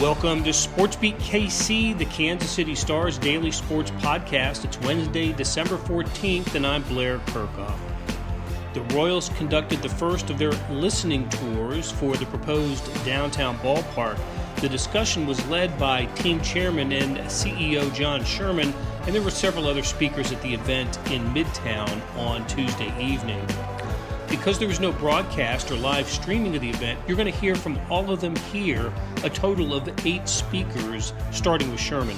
Welcome to SportsBeat KC, the Kansas City Star's daily sports podcast. It's Wednesday, December 14th, and I'm Blair Kirkhoff. The Royals conducted the first of their listening tours for the proposed downtown ballpark. The discussion was led by team chairman and CEO John Sherman, and there were several other speakers at the event in Midtown on Tuesday evening. Because there was no broadcast or live streaming of the event, you're going to hear from all of them here, a total of 8 speakers, starting with Sherman.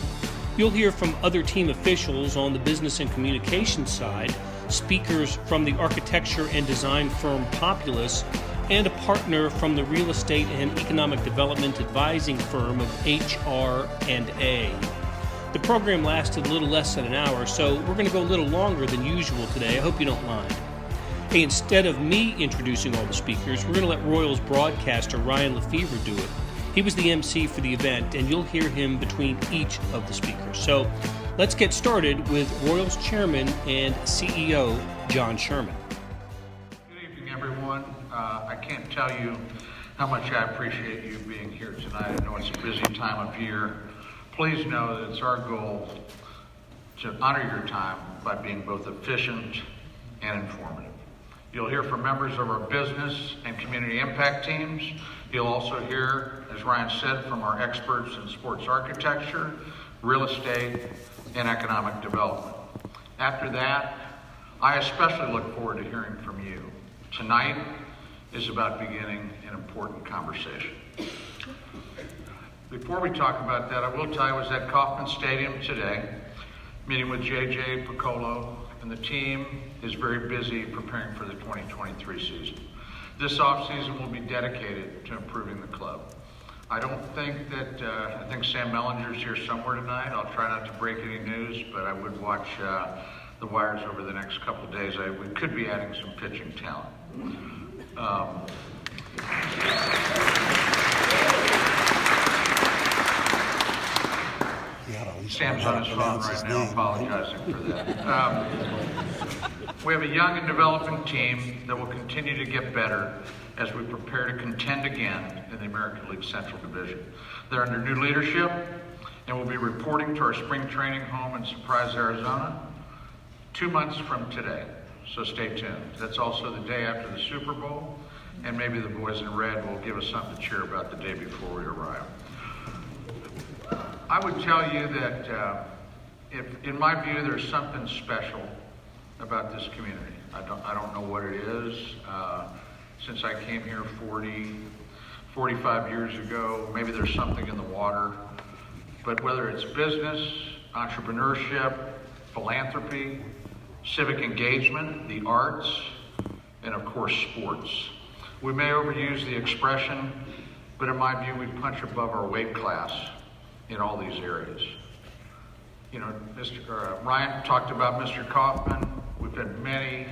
You'll hear from other team officials on the business and communications side, speakers from the architecture and design firm Populous, and a partner from the real estate and economic development advising firm of HR&A. The program lasted a little less than an hour, so we're going to go a little longer than usual today. I hope you don't mind. Hey, instead of me introducing all the speakers, we're going to let Royals broadcaster Ryan Lefevre do it. He was the MC for the event, and you'll hear him between each of the speakers. So let's get started with Royals chairman and CEO John Sherman. Good evening, everyone. I can't tell you how much I appreciate you being here tonight. I know it's a busy time of year. Please know that it's our goal to honor your time by being both efficient and informative. You'll hear from members of our business and community impact teams. You'll also hear, as Ryan said, from our experts in sports architecture, real estate, and economic development. After that, I especially look forward to hearing from you. Tonight is about beginning an important conversation. Before we talk about that, I will tell you I was at Kauffman Stadium today, meeting with JJ Piccolo, and the team is very busy preparing for the 2023 season. This offseason will be dedicated to improving the club. I think Sam Mellinger's here somewhere tonight. I'll try not to break any news, but I would watch the wires over the next couple of days. We could be adding some pitching talent. Sam's on his phone right now, apologizing for that. We have a young and developing team that will continue to get better as we prepare to contend again in the American League Central Division. They're under new leadership and will be reporting to our spring training home in Surprise, Arizona, 2 months from today. So stay tuned. That's also the day after the Super Bowl, and maybe the boys in red will give us something to cheer about the day before we arrive. I would tell you that if, in my view, there's something special about this community. I don't know what it is. Since I came here 45 years ago, maybe there's something in the water. But whether it's business, entrepreneurship, philanthropy, civic engagement, the arts, and of course sports. We may overuse the expression, but in my view, we punch above our weight class in all these areas. You know, Ryan talked about Mr. Kauffman. We've had many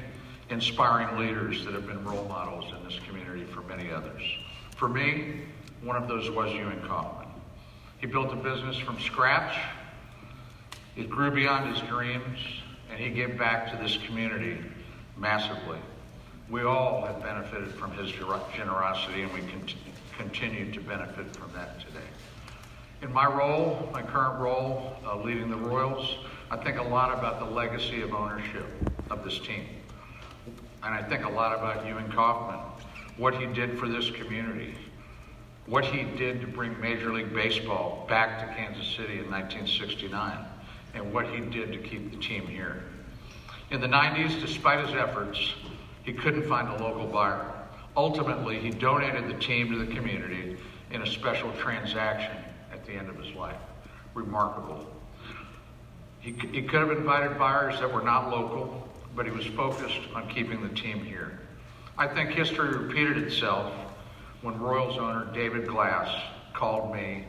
inspiring leaders that have been role models in this community for many others. For me, one of those was Ewing Kauffman. He built a business from scratch. It grew beyond his dreams, and he gave back to this community massively. We all have benefited from his generosity, and we continue to benefit from that today. In my role, my current role, leading the Royals, I think a lot about the legacy of ownership of this team. And I think a lot about Ewing Kauffman, what he did for this community, what he did to bring Major League Baseball back to Kansas City in 1969, and what he did to keep the team here. In the 90s, despite his efforts, he couldn't find a local buyer. Ultimately, he donated the team to the community in a special transaction at the end of his life. Remarkable. He could have invited buyers that were not local, but he was focused on keeping the team here. I think history repeated itself when Royals owner David Glass called me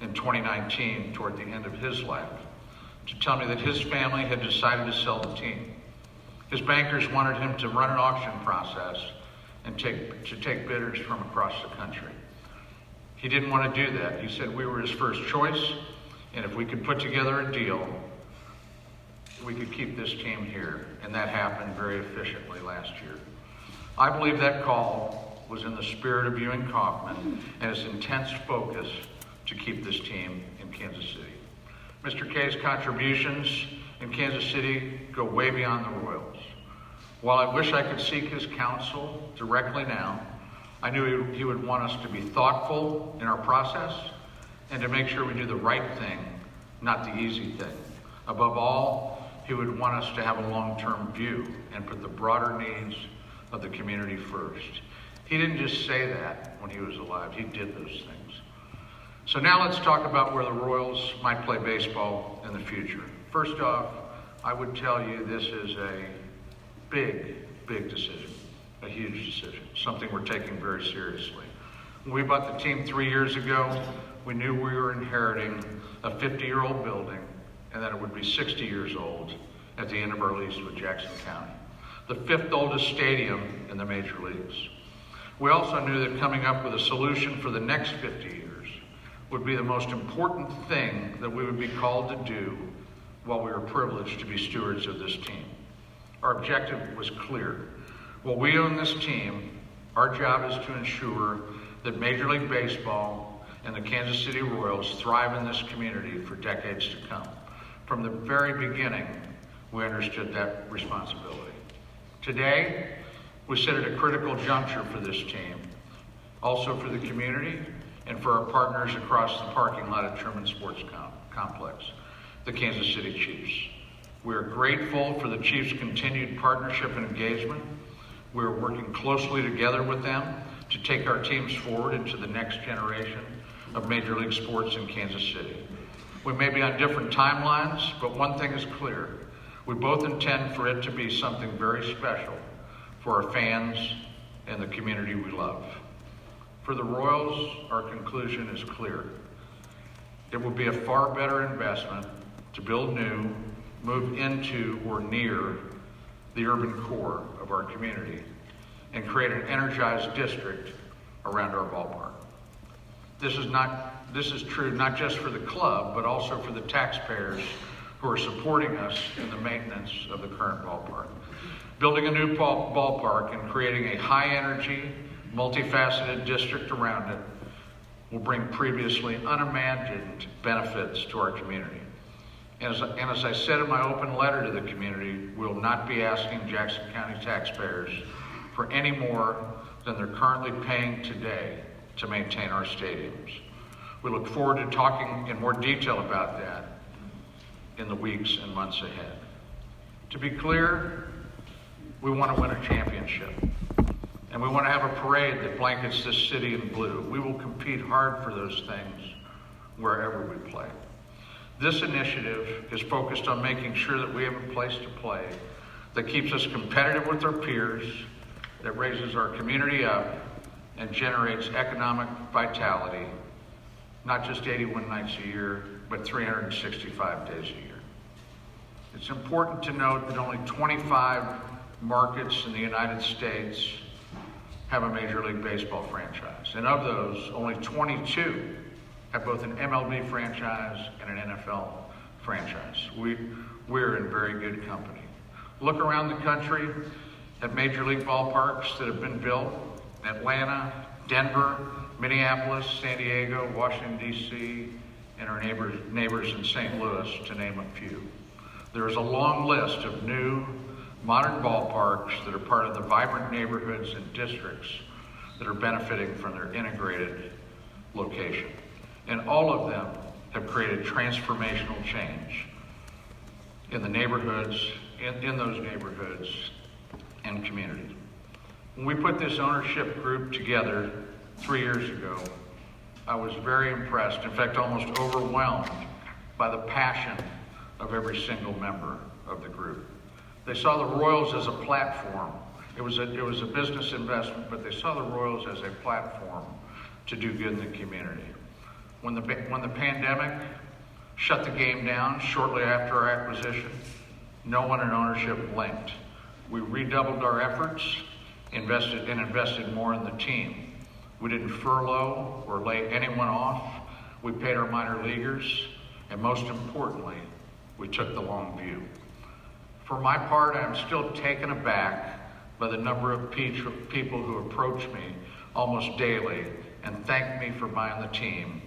in 2019 toward the end of his life to tell me that his family had decided to sell the team. His bankers wanted him to run an auction process and to take bidders from across the country. He didn't want to do that. He said we were his first choice, and if we could put together a deal, we could keep this team here. And that happened very efficiently last year. I believe that call was in the spirit of Ewing Kauffman and his intense focus to keep this team in Kansas City. Mr. K's contributions in Kansas City go way beyond the Royals. While I wish I could seek his counsel directly now, I knew he would want us to be thoughtful in our process and to make sure we do the right thing, not the easy thing. Above all, he would want us to have a long-term view and put the broader needs of the community first. He didn't just say that when he was alive, he did those things. So now let's talk about where the Royals might play baseball in the future. First off, I would tell you this is a big decision, a huge decision, something we're taking very seriously. When we bought the team 3 years ago, we knew we were inheriting a 50-year-old building and that it would be 60 years old at the end of our lease with Jackson County, the 5th oldest stadium in the major leagues. We also knew that coming up with a solution for the next 50 years would be the most important thing that we would be called to do while we were privileged to be stewards of this team. Our objective was clear. While we own this team, our job is to ensure that Major League Baseball and the Kansas City Royals thrive in this community for decades to come. From the very beginning, we understood that responsibility. Today, we sit at a critical juncture for this team, also for the community and for our partners across the parking lot at Truman Sports Complex, the Kansas City Chiefs. We are grateful for the Chiefs' continued partnership and engagement. We are working closely together with them to take our teams forward into the next generation of Major League sports in Kansas City. We may be on different timelines, but one thing is clear. We both intend for it to be something very special for our fans and the community we love. For the Royals, our conclusion is clear. It will be a far better investment to build new, move into or near the urban core of our community, and create an energized district around our ballpark. This is true not just for the club, but also for the taxpayers who are supporting us in the maintenance of the current ballpark. Building a new ballpark and creating a high-energy, multifaceted district around it will bring previously unimagined benefits to our community. And as I said in my open letter to the community, we will not be asking Jackson County taxpayers for any more than they're currently paying today to maintain our stadiums. We look forward to talking in more detail about that in the weeks and months ahead. To be clear, we want to win a championship, and we want to have a parade that blankets this city in blue. We will compete hard for those things wherever we play. This initiative is focused on making sure that we have a place to play that keeps us competitive with our peers, that raises our community up, and generates economic vitality, not just 81 nights a year, but 365 days a year. It's important to note that only 25 markets in the United States have a Major League Baseball franchise. And of those, only 22 have both an MLB franchise and an NFL franchise. We're in very good company. Look around the country at Major League ballparks that have been built: Atlanta, Denver, Minneapolis, San Diego, Washington, D.C., and our neighbors in St. Louis, to name a few. There is a long list of new, modern ballparks that are part of the vibrant neighborhoods and districts that are benefiting from their integrated location. And all of them have created transformational change in the neighborhoods, in those neighborhoods and communities. When we put this ownership group together 3 years ago, I was very impressed, in fact, almost overwhelmed by the passion of every single member of the group. They saw the Royals as a platform. It was a business investment, but they saw the Royals as a platform to do good in the community. When the pandemic shut the game down shortly after our acquisition, no one in ownership blinked. We redoubled our efforts, invested more in the team. We didn't furlough or lay anyone off. We paid our minor leaguers, and most importantly, we took the long view. For my part, I'm still taken aback by the number of people who approach me almost daily and thank me for buying the team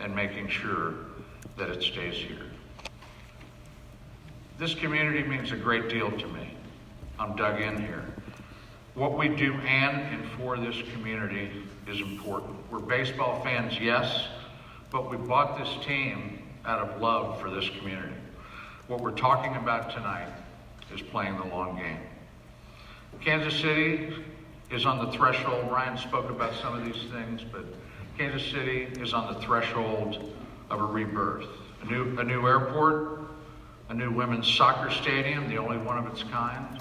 and making sure that it stays here. This community means a great deal to me. I'm dug in here. What we do and for this community is important. We're baseball fans, yes, but we bought this team out of love for this community. What we're talking about tonight is playing the long game. Kansas City is on the threshold. Ryan spoke about some of these things, but Kansas City is on the threshold of a rebirth. A new airport, a new women's soccer stadium, the only one of its kind,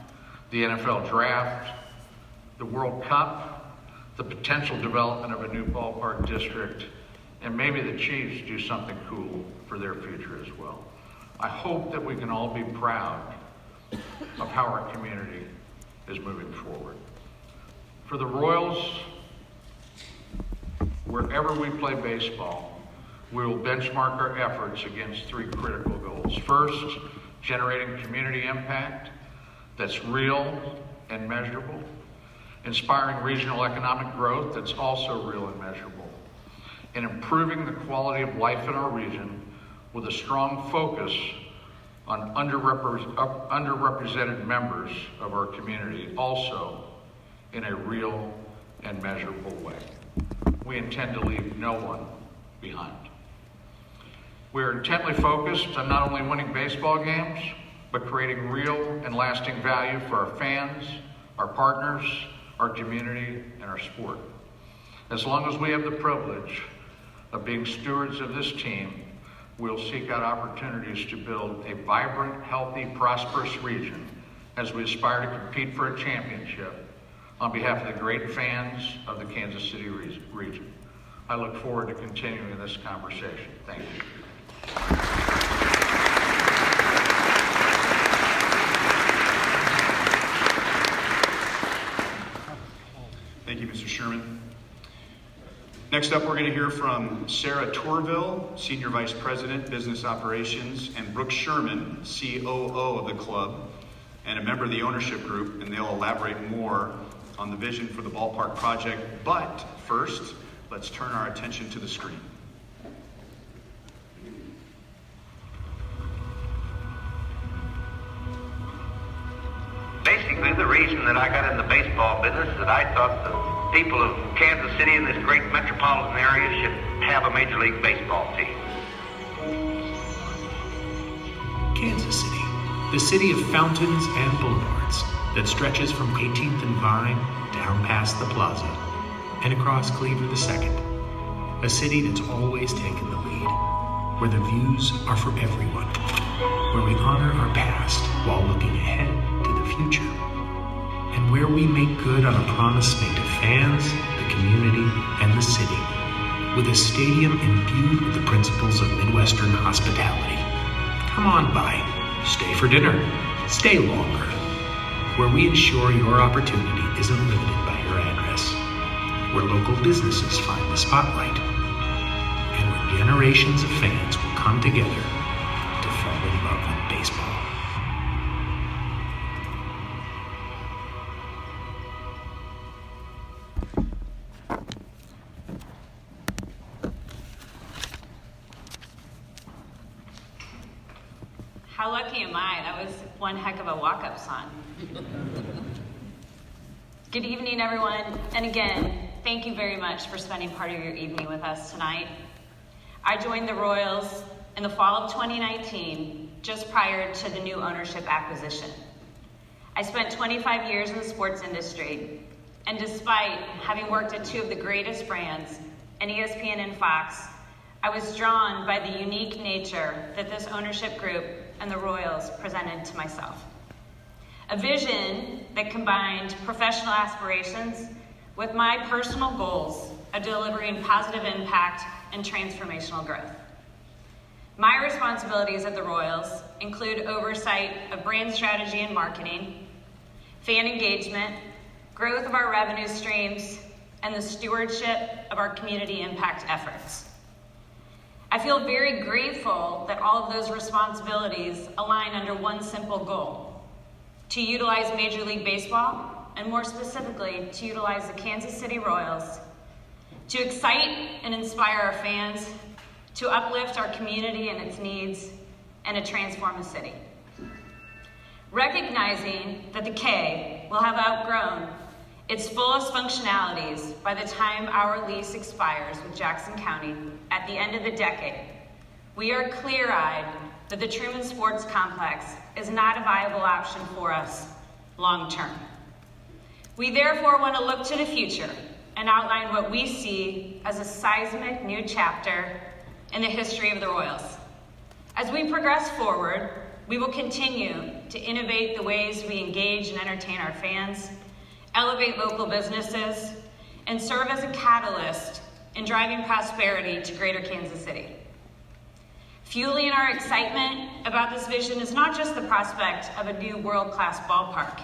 the NFL draft, the World Cup, the potential development of a new ballpark district, and maybe the Chiefs do something cool for their future as well. I hope that we can all be proud of how our community is moving forward. For the Royals, wherever we play baseball, we will benchmark our efforts against three critical goals. First, generating community impact that's real and measurable, inspiring regional economic growth that's also real and measurable, and improving the quality of life in our region with a strong focus on underrepresented members of our community, also in a real and measurable way. We intend to leave no one behind. We are intently focused on not only winning baseball games, but creating real and lasting value for our fans, our partners, our community, and our sport. As long as we have the privilege of being stewards of this team, we'll seek out opportunities to build a vibrant, healthy, prosperous region as we aspire to compete for a championship on behalf of the great fans of the Kansas City region. I look forward to continuing this conversation. Thank you. Thank you, Mr. Sherman. Next up, we're going to hear from Sarah Tourville, Senior Vice President, Business Operations, and Brooke Sherman, COO of the club, and a member of the ownership group, and they'll elaborate more on the vision for the ballpark project. But first, let's turn our attention to the screen. Basically, the reason that I got in the baseball business is that I thought the people of Kansas City and this great metropolitan area should have a Major League Baseball team. Kansas City, the city of fountains and boulevards that stretches from 18th and Vine down past the plaza and across Cleaver II. A city that's always taken the lead, where the views are for everyone, where we honor our past while looking ahead to the future, and where we make good on a promise made to fans, the community, and the city, with a stadium imbued with the principles of Midwestern hospitality. Come on by, stay for dinner, stay longer, where we ensure your opportunity isn't limited by your address, where local businesses find the spotlight, and where generations of fans will come together to fall in love with baseball. How lucky am I? That was one heck of a walk-up song. Good evening, everyone. And again, thank you very much for spending part of your evening with us tonight. I joined the Royals in the fall of 2019, just prior to the new ownership acquisition. I spent 25 years in the sports industry, and despite having worked at two of the greatest brands, in ESPN and Fox, I was drawn by the unique nature that this ownership group and the Royals presented to myself. A vision that combined professional aspirations with my personal goals of delivering positive impact and transformational growth. My responsibilities at the Royals include oversight of brand strategy and marketing, fan engagement, growth of our revenue streams, and the stewardship of our community impact efforts. I feel very grateful that all of those responsibilities align under one simple goal: to utilize Major League Baseball, and more specifically, to utilize the Kansas City Royals, to excite and inspire our fans, to uplift our community and its needs, and to transform the city. Recognizing that the K will have outgrown its fullest functionalities by the time our lease expires with Jackson County at the end of the decade, we are clear-eyed that the Truman Sports Complex is not a viable option for us long-term. We therefore want to look to the future and outline what we see as a seismic new chapter in the history of the Royals. As we progress forward, we will continue to innovate the ways we engage and entertain our fans, elevate local businesses, and serve as a catalyst in driving prosperity to greater Kansas City. Fueling our excitement about this vision is not just the prospect of a new world-class ballpark,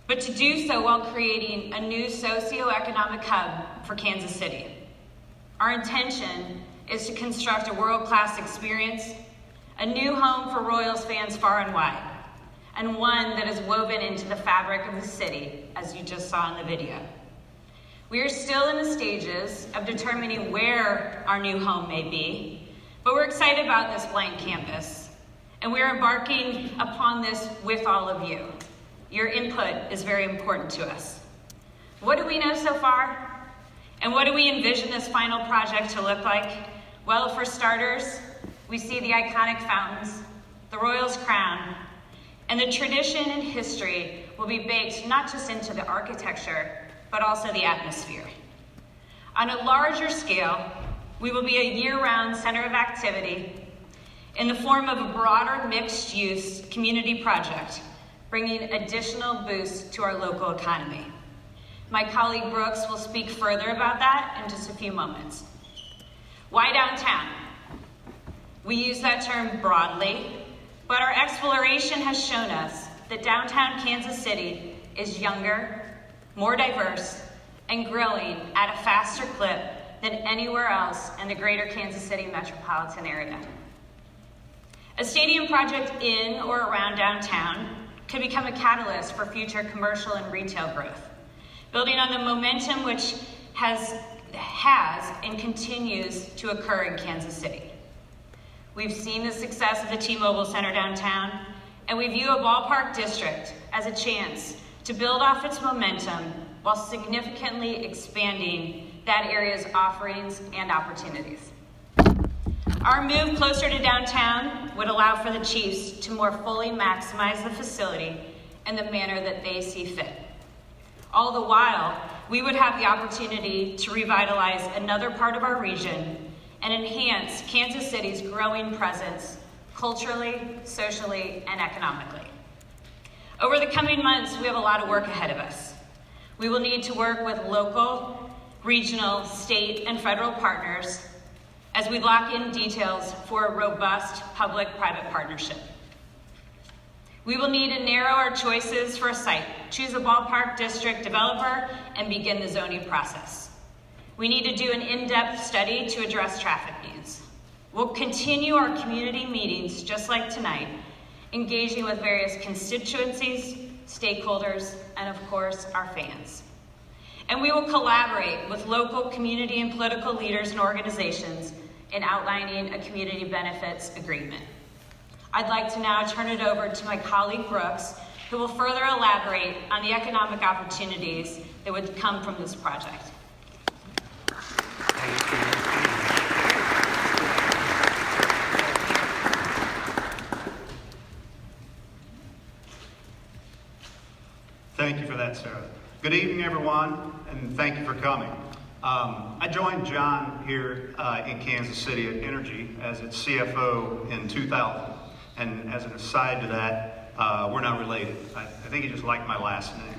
but to do so while creating a new socioeconomic hub for Kansas City. Our intention is to construct a world-class experience, a new home for Royals fans far and wide, and one that is woven into the fabric of the city, as you just saw in the video. We are still in the stages of determining where our new home may be, but we're excited about this blank canvas, and we're embarking upon this with all of you. Your input is very important to us. What do we know so far? And what do we envision this final project to look like? Well, for starters, we see the iconic fountains, the Royals crown, and the tradition and history will be baked not just into the architecture, but also the atmosphere. On a larger scale, we will be a year-round center of activity in the form of a broader mixed-use community project, bringing additional boosts to our local economy. My colleague Brooks will speak further about that in just a few moments. Why downtown? We use that term broadly, but our exploration has shown us that downtown Kansas City is younger, more diverse, and growing at a faster clip than anywhere else in the greater Kansas City metropolitan area. A stadium project in or around downtown could become a catalyst for future commercial and retail growth, building on the momentum which has and continues to occur in Kansas City. We've seen the success of the T-Mobile Center downtown, and we view a ballpark district as a chance to build off its momentum while significantly expanding that area's offerings and opportunities. Our move closer to downtown would allow for the Chiefs to more fully maximize the facility in the manner that they see fit. All the while, we would have the opportunity to revitalize another part of our region and enhance Kansas City's growing presence culturally, socially, and economically. Over the coming months, we have a lot of work ahead of us. We will need to work with local, regional, state, and federal partners as we lock in details for a robust public-private partnership. We will need to narrow our choices for a site, choose a ballpark district developer, and begin the zoning process. We need to do an in-depth study to address traffic needs. We'll continue our community meetings just like tonight, engaging with various constituencies, stakeholders, and of course, our fans. And we will collaborate with local community and political leaders and organizations in outlining a community benefits agreement. I'd like to now turn it over to my colleague Brooks, who will further elaborate on the economic opportunities that would come from this project. Thank you for that, Sarah. Good evening, everyone, and thank you for coming. I joined John here in Kansas City at Energy as its CFO in 2000. And as an aside to that, we're not related. I think he just liked my last name.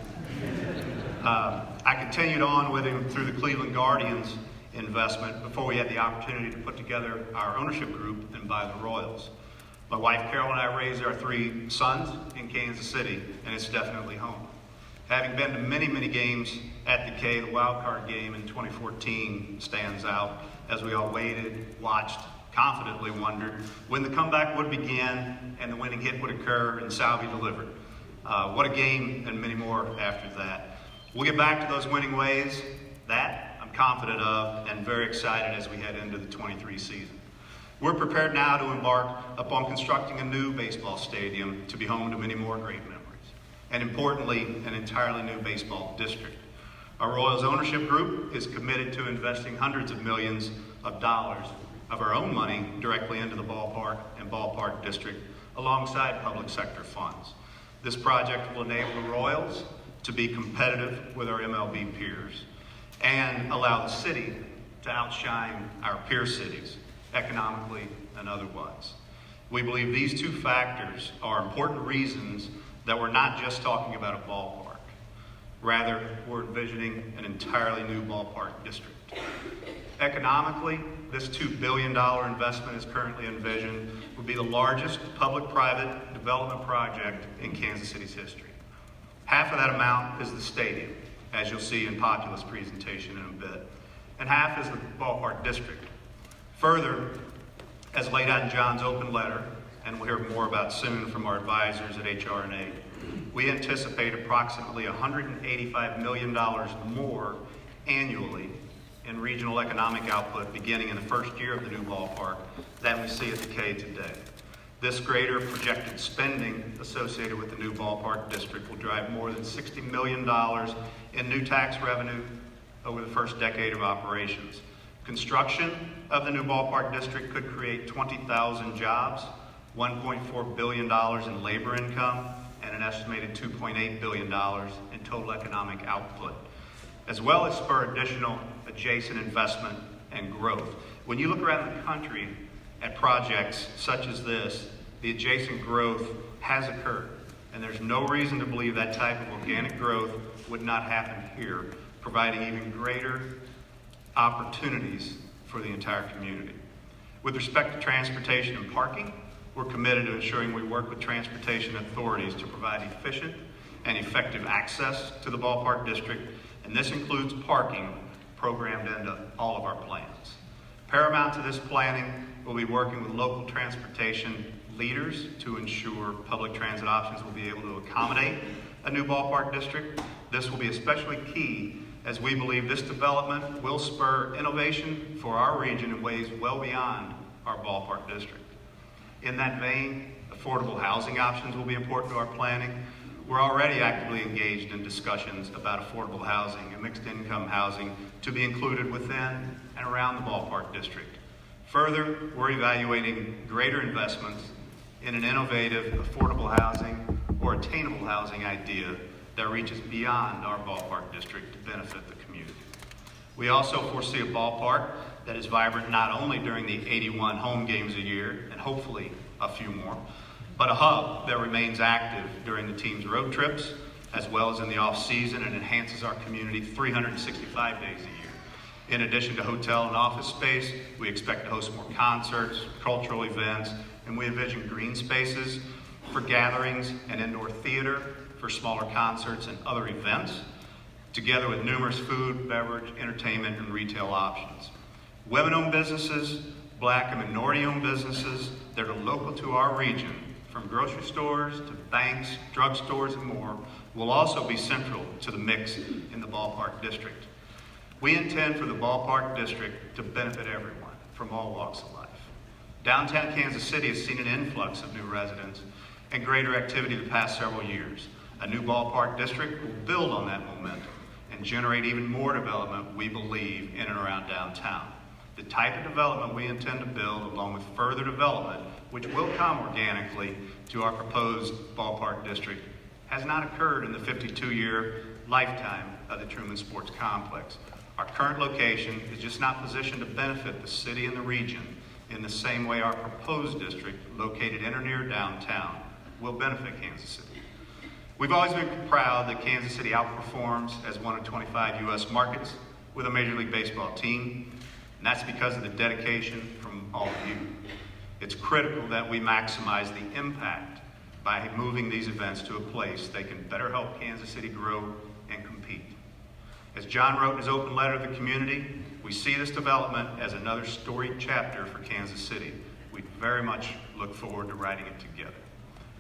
I continued on with him through the Cleveland Guardians investment before we had the opportunity to put together our ownership group and buy the Royals. My wife Carol and I raised our 3 sons in Kansas City, and it's definitely home. Having been to many, many games at the K, the wild card game in 2014 stands out as we all waited, watched, confidently wondered when the comeback would begin and the winning hit would occur and Salvi delivered. What a game and many more after that. We'll get back to those winning ways. That I'm confident of and very excited as we head into the 23 season. We're prepared now to embark upon constructing a new baseball stadium to be home to many more great memories, and importantly, an entirely new baseball district. Our Royals ownership group is committed to investing hundreds of millions of dollars of our own money directly into the ballpark and ballpark district alongside public sector funds. This project will enable the Royals to be competitive with our MLB peers and allow the city to outshine our peer cities economically and otherwise. We believe these two factors are important reasons that we're not just talking about a ballpark. Rather, we're envisioning an entirely new ballpark district. Economically, this $2 billion investment is currently envisioned would be the largest public-private development project in Kansas City's history. Half of that amount is the stadium, as you'll see in Populous' presentation in a bit, and half is the ballpark district. Further, as laid out in John's open letter, and we'll hear more about soon from our advisors at HR&A, we anticipate approximately $185 million more annually in regional economic output beginning in the first year of the new ballpark than we see at the K today. This greater projected spending associated with the new ballpark district will drive more than $60 million in new tax revenue over the first decade of operations. Construction of the new ballpark district could create 20,000 jobs, $1.4 billion in labor income, and an estimated $2.8 billion in total economic output, as well as spur additional adjacent investment and growth. When you look around the country at projects such as this, the adjacent growth has occurred, and there's no reason to believe that type of organic growth would not happen here, providing even greater opportunities for the entire community. With respect to transportation and parking, we're committed to ensuring we work with transportation authorities to provide efficient and effective access to the ballpark district, and this includes parking programmed into all of our plans. Paramount to this planning, we'll be working with local transportation leaders to ensure public transit options will be able to accommodate a new ballpark district. This will be especially key as we believe this development will spur innovation for our region in ways well beyond our ballpark district. In that vein, affordable housing options will be important to our planning. We're already actively engaged in discussions about affordable housing and mixed income housing to be included within and around the ballpark district. Further, we're evaluating greater investments in an innovative affordable housing or attainable housing idea that reaches beyond our ballpark district to benefit the community. We also foresee a ballpark that is vibrant not only during the 81 home games a year, and hopefully a few more, but a hub that remains active during the team's road trips, as well as in the off-season, and enhances our community 365 days a year. In addition to hotel and office space, we expect to host more concerts, cultural events, and we envision green spaces for gatherings and indoor theater for smaller concerts and other events, together with numerous food, beverage, entertainment, and retail options. Women-owned businesses, Black and minority-owned businesses that are local to our region, from grocery stores to banks, drugstores, and more, will also be central to the mix in the ballpark district. We intend for the ballpark district to benefit everyone from all walks of life. Downtown Kansas City has seen an influx of new residents and greater activity the past several years. A new ballpark district will build on that momentum and generate even more development, we believe, in and around downtown. The type of development we intend to build, along with further development, which will come organically to our proposed ballpark district, has not occurred in the 52-year lifetime of the Truman Sports Complex. Our current location is just not positioned to benefit the city and the region in the same way our proposed district, located in or near downtown, will benefit Kansas City. We've always been proud that Kansas City outperforms as one of 25 U.S. markets with a Major League Baseball team, and that's because of the dedication from all of you. It's critical that we maximize the impact by moving these events to a place they can better help Kansas City grow and compete. As John wrote in his open letter to the community, we see this development as another storied chapter for Kansas City. We very much look forward to writing it together.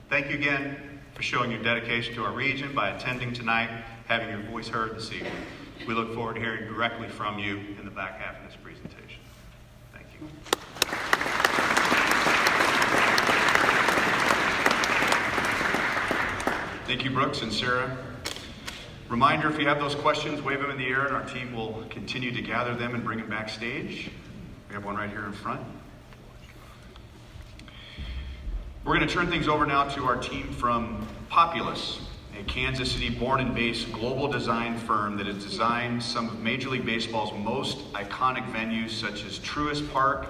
Thank you again for showing your dedication to our region by attending tonight, having your voice heard this evening. We look forward to hearing directly from you in the back half of this presentation. Thank you. Thank you, Brooks and Sarah. Reminder, if you have those questions, wave them in the air and our team will continue to gather them and bring them backstage. We have one right here in front. We're going to turn things over now to our team from Populous, a Kansas City born and based global design firm that has designed some of Major League Baseball's most iconic venues such as Truist Park,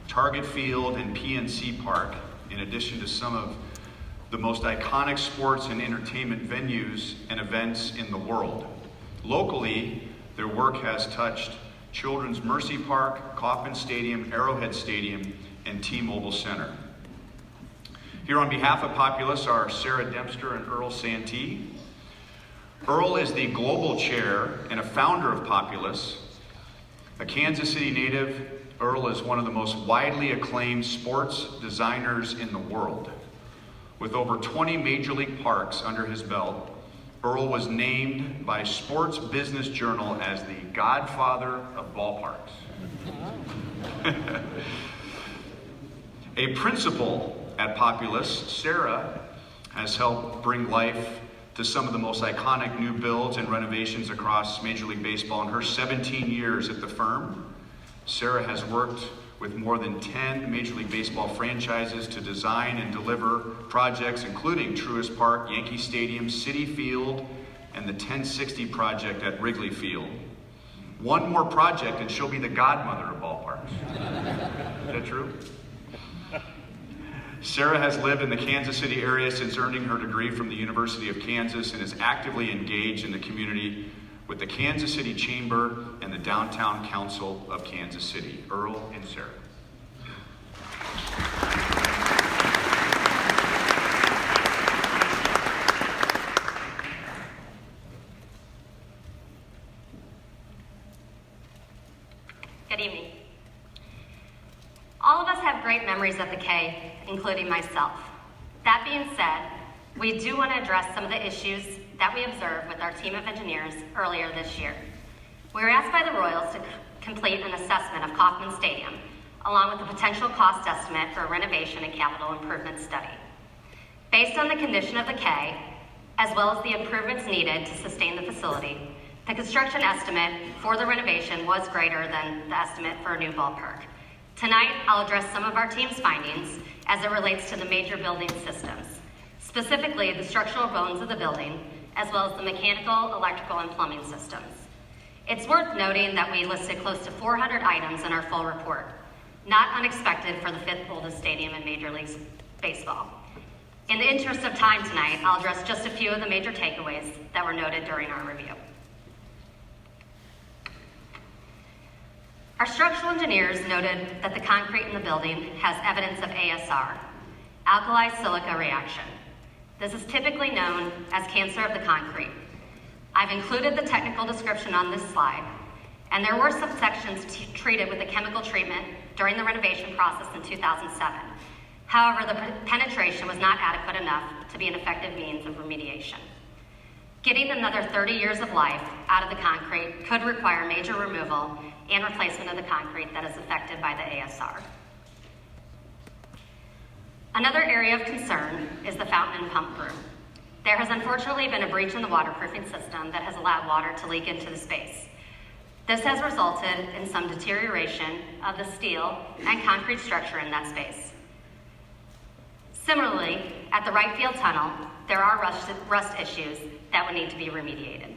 Target Field, and PNC Park, in addition to some of the most iconic sports and entertainment venues and events in the world. Locally, their work has touched Children's Mercy Park, Kauffman Stadium, Arrowhead Stadium, and T-Mobile Center. Here on behalf of Populous are Sarah Dempster and Earl Santee. Earl is the global chair and a founder of Populous. A Kansas City native, Earl is one of the most widely acclaimed sports designers in the world. With over 20 Major League parks under his belt, Earl was named by Sports Business Journal as the godfather of ballparks. A principal at Populous, Sarah has helped bring life to some of the most iconic new builds and renovations across Major League Baseball. In her 17 years at the firm, Sarah has worked with more than 10 Major League Baseball franchises to design and deliver projects including Truist Park, Yankee Stadium, Citi Field, and the 1060 project at Wrigley Field. One more project and she'll be the godmother of ballparks. Is that true? Sarah has lived in the Kansas City area since earning her degree from the University of Kansas and is actively engaged in the community with the Kansas City Chamber and the Downtown Council of Kansas City. Earl and Sarah. Good evening. All of us have great memories of the K, including myself. That being said, we do want to address some of the issues that we observed with our team of engineers earlier this year. We were asked by the Royals to complete an assessment of Kauffman Stadium, along with a potential cost estimate for a renovation and capital improvement study. Based on the condition of the K, as well as the improvements needed to sustain the facility, the construction estimate for the renovation was greater than the estimate for a new ballpark. Tonight, I'll address some of our team's findings as it relates to the major building systems, specifically the structural bones of the building, as well as the mechanical, electrical, and plumbing systems. It's worth noting that we listed close to 400 items in our full report, not unexpected for the fifth oldest stadium in Major League Baseball. In the interest of time tonight, I'll address just a few of the major takeaways that were noted during our review. Our structural engineers noted that the concrete in the building has evidence of ASR, alkali silica reaction. This is typically known as cancer of the concrete. I've included the technical description on this slide, and there were some sections treated with a chemical treatment during the renovation process in 2007. However, the penetration was not adequate enough to be an effective means of remediation. Getting another 30 years of life out of the concrete could require major removal and replacement of the concrete that is affected by the ASR. Another area of concern is the fountain and pump room. There has unfortunately been a breach in the waterproofing system that has allowed water to leak into the space. This has resulted in some deterioration of the steel and concrete structure in that space. Similarly, at the right field tunnel, there are rust issues that would need to be remediated.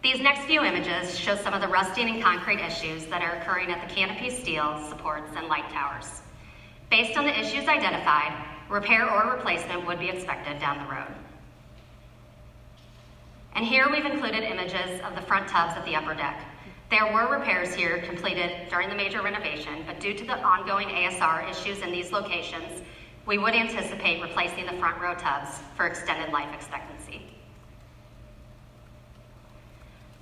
These next few images show some of the rusting and concrete issues that are occurring at the canopy, steel, supports, and light towers. Based on the issues identified, repair or replacement would be expected down the road. And here we've included images of the front tubs at the upper deck. There were repairs here completed during the major renovation, but due to the ongoing ASR issues in these locations, we would anticipate replacing the front row tubs for extended life expectancy.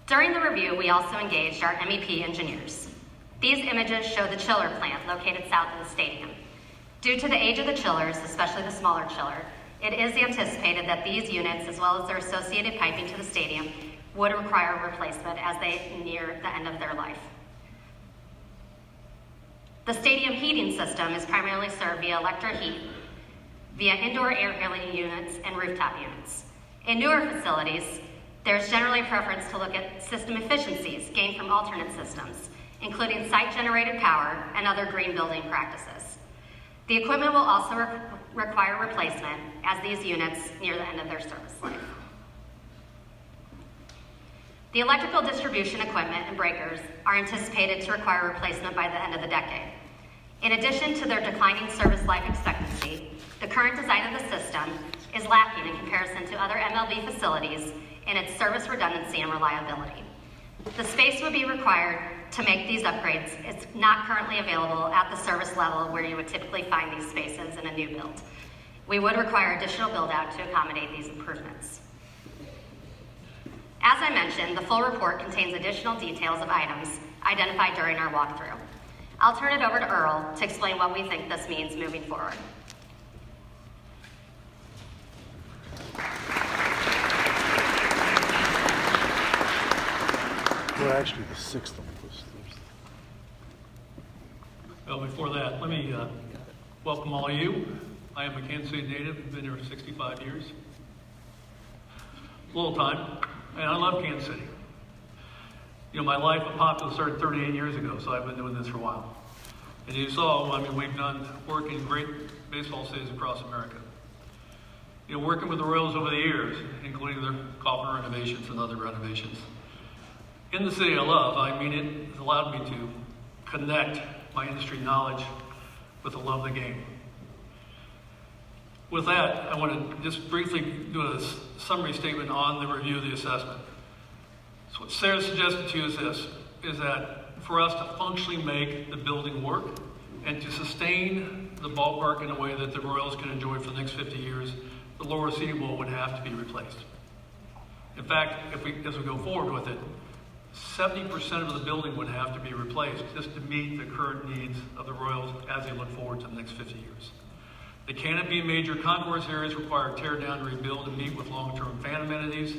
During the review, we also engaged our MEP engineers. These images show the chiller plant located south of the stadium. Due to the age of the chillers, especially the smaller chiller, it is anticipated that these units, as well as their associated piping to the stadium, would require replacement as they near the end of their life. The stadium heating system is primarily served via electric heat, via indoor air handling units and rooftop units. In newer facilities, there's generally a preference to look at system efficiencies gained from alternate systems, including site-generated power and other green building practices. The equipment will also require replacement as these units near the end of their service life. The electrical distribution equipment and breakers are anticipated to require replacement by the end of the decade. In addition to their declining service life expectancy, the current design of the system is lacking in comparison to other MLB facilities in its service redundancy and reliability. The space would be required to make these upgrades. It's not currently available at the service level where you would typically find these spaces in a new build. We would require additional build-out to accommodate these improvements. As I mentioned, the full report contains additional details of items identified during our walkthrough. I'll turn it over to Earl to explain what we think this means moving forward. We're actually the sixth on this. Well, before that, let me welcome all of you. I am a Kansas City native. I've been here for 65 years. A little time, and I love Kansas City. You know, my life at Populous started 38 years ago, so I've been doing this for a while. And you saw, I mean, we've done work in great baseball cities across America. You know, working with the Royals over the years, including their Kauffman renovations and other renovations. In the city I love, I mean, it has allowed me to connect my industry knowledge with the love of the game. With that, I want to just briefly do a summary statement on the review of the assessment. So what Sarah suggested to you is this, is that for us to functionally make the building work and to sustain the ballpark in a way that the Royals can enjoy for the next 50 years, the lower seating wall would have to be replaced. In fact, as we go forward with it, 70% of the building would have to be replaced just to meet the current needs of the Royals as they look forward to the next 50 years. The canopy and major concourse areas require tear down, rebuild, and meet with long-term fan amenities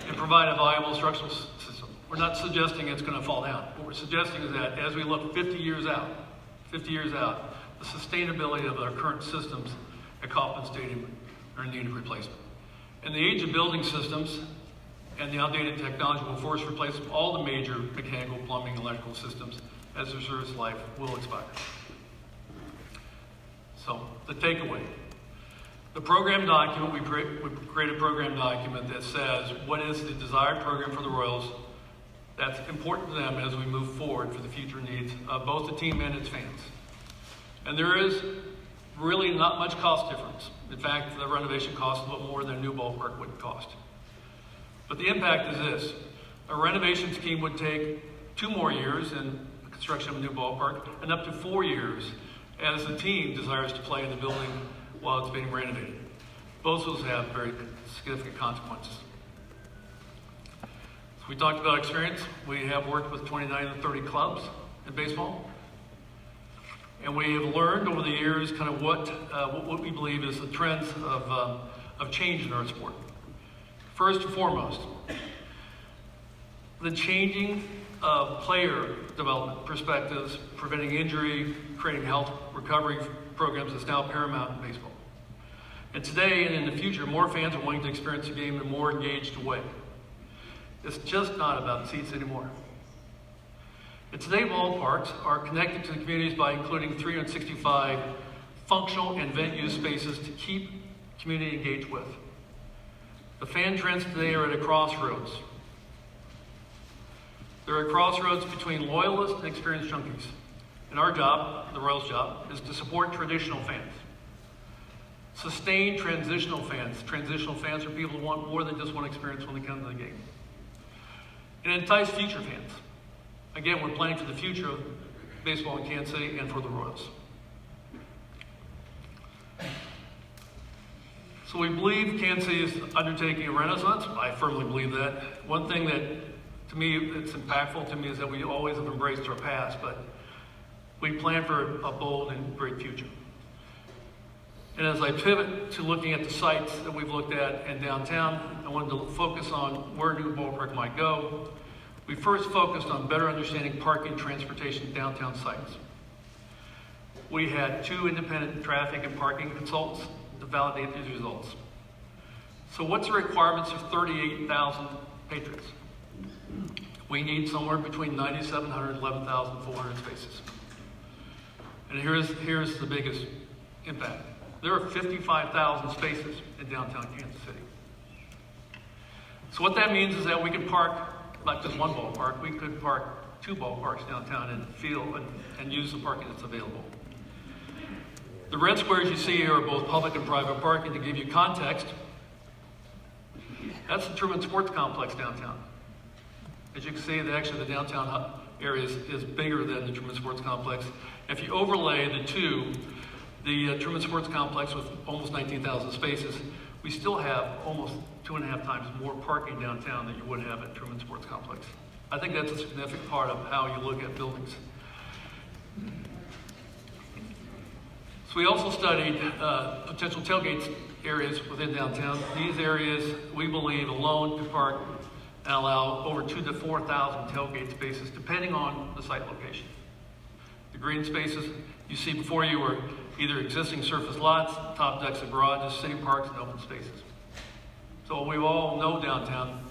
and provide a viable structural system. We're not suggesting it's going to fall down. What we're suggesting is that as we look 50 years out, the sustainability of our current systems at Kauffman Stadium are in need of replacement. And the age of building systems and the outdated technology will force replacement of all the major mechanical, plumbing, electrical systems as their service life will expire. So, the takeaway. The program document, we create a program document that says what is the desired program for the Royals that's important to them as we move forward for the future needs of both the team and its fans. And there is really not much cost difference. In fact, the renovation costs a little more than a new ballpark would cost. But the impact is this. A renovation scheme would take 2 more years in the construction of a new ballpark and up to 4 years as the team desires to play in the building while it's being renovated. Both of those have very significant consequences. So we talked about experience. We have worked with 29 to 30 clubs in baseball. And we have learned over the years kind of what we believe is the trends of change in our sport. First and foremost, the changing of player development perspectives, preventing injury, creating health recovery programs is now paramount in baseball. And today and in the future, more fans are wanting to experience the game in a more engaged way. It's just not about seats anymore. And today, ballparks are connected to the communities by including 365 functional and venue spaces to keep community engaged with. The fan trends today are at a crossroads. They're at crossroads between loyalists and experienced junkies. And our job, the Royals' job, is to support traditional fans. Sustain transitional fans. Transitional fans are people who want more than just one experience when they come to the game. And entice future fans. Again, we're planning for the future of baseball in Kansas City and for the Royals. So we believe Kansas City is undertaking a renaissance. I firmly believe that. One thing that, to me, that's impactful to me is that we always have embraced our past, but we plan for a bold and great future. And as I pivot to looking at the sites that we've looked at in downtown, I wanted to focus on where a new ballpark might go. We first focused on better understanding parking and transportation downtown sites. we had 2 independent traffic and parking consultants to validate these results. So what's the requirements of 38,000 patrons? We need somewhere between 9,700 and 11,400 spaces. And here's the biggest impact. There are 55,000 spaces in downtown Kansas City. So what that means is that we can park not just one ballpark, we could park 2 ballparks downtown and and use the parking that's available. The red squares you see here are both public and private parking. To give you context, that's the Truman Sports Complex downtown. As you can see, the downtown area is bigger than the Truman Sports Complex. If you overlay the two, the Truman Sports Complex with almost 19,000 spaces, we still have almost 2.5 times more parking downtown than you would have at Truman Sports Complex. I think that's a significant part of how you look at buildings. So we also studied potential tailgate areas within downtown. These areas, we believe, alone could park and allow over 2,000 to 4,000 tailgate spaces, depending on the site location. The green spaces you see before you are either existing surface lots, top decks of garages, city parks, and open spaces. So we all know downtown,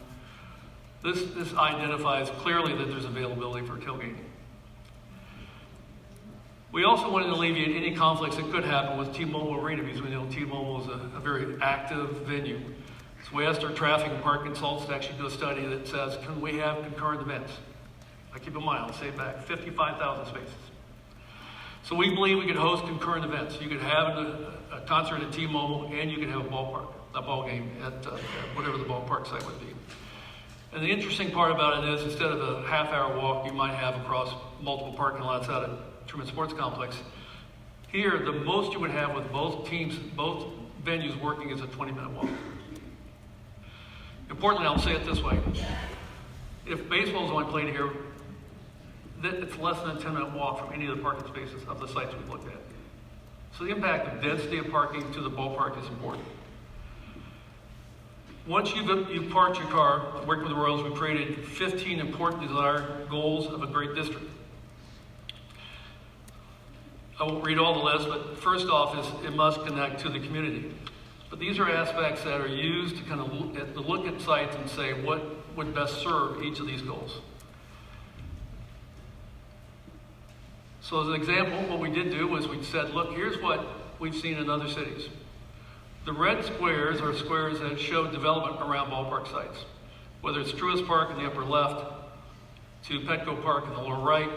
this identifies clearly that there's availability for tailgating. We also wanted to alleviate any conflicts that could happen with T-Mobile Arena, because we know T-Mobile is a very active venue. So we asked our traffic and park consultants to actually do a study that says, can we have concurrent events? I keep in mind, I'll say back, 55,000 spaces. So we believe we could host concurrent events. You could have a concert at T-Mobile, and you could have a ball game at whatever the ballpark site would be. And the interesting part about it is, instead of a half-hour walk you might have across multiple parking lots out at Truman Sports Complex, here the most you would have with both teams, both venues working is a 20-minute walk. Importantly, I'll say it this way. If baseball is only played here, it's less than a 10-minute walk from any of the parking spaces of the sites we've looked at. So the impact of density of parking to the ballpark is important. Once you've parked your car, worked with the Royals, we created 15 important desired goals of a great district. I won't read all the list, but first off is it must connect to the community. But these are aspects that are used to kind of look at sites and say what would best serve each of these goals. So as an example, what we did do was we said, look, here's what we've seen in other cities. The red squares are squares that show development around ballpark sites. Whether it's Truist Park in the upper left to Petco Park in the lower right,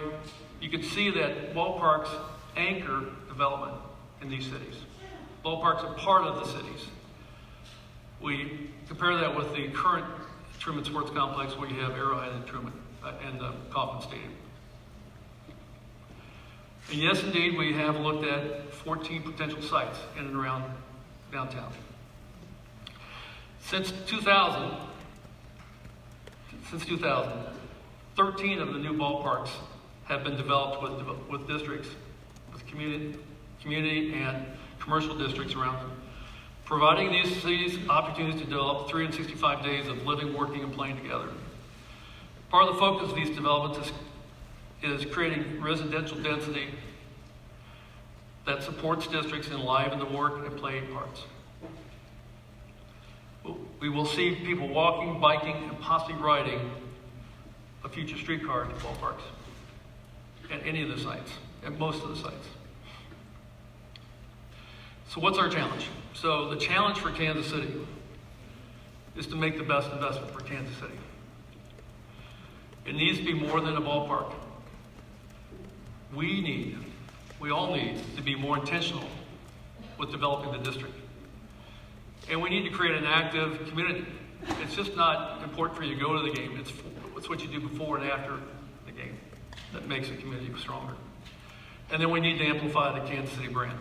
you can see that ballparks anchor development in these cities. Ballparks are part of the cities. We compare that with the current Truman Sports Complex, where you have Arrowhead and Truman and Kauffman Stadium. And yes, indeed, we have looked at 14 potential sites in and around downtown. Since 2000, 13 of the new ballparks have been developed with districts, with community and commercial districts around them, providing these cities opportunities to develop 365 days of living, working, and playing together. Part of the focus of these developments is creating residential density that supports districts in live in the work and play parts. We will see people walking, biking, and possibly riding a future streetcar to ballparks at any of the sites, at most of the sites. So what's our challenge? So the challenge for Kansas City is to make the best investment for Kansas City. It needs to be more than a ballpark. We all need to be more intentional with developing the district. And we need to create an active community. It's just not important for you to go to the game. It's what you do before and after the game that makes a community stronger. And then we need to amplify the Kansas City brand.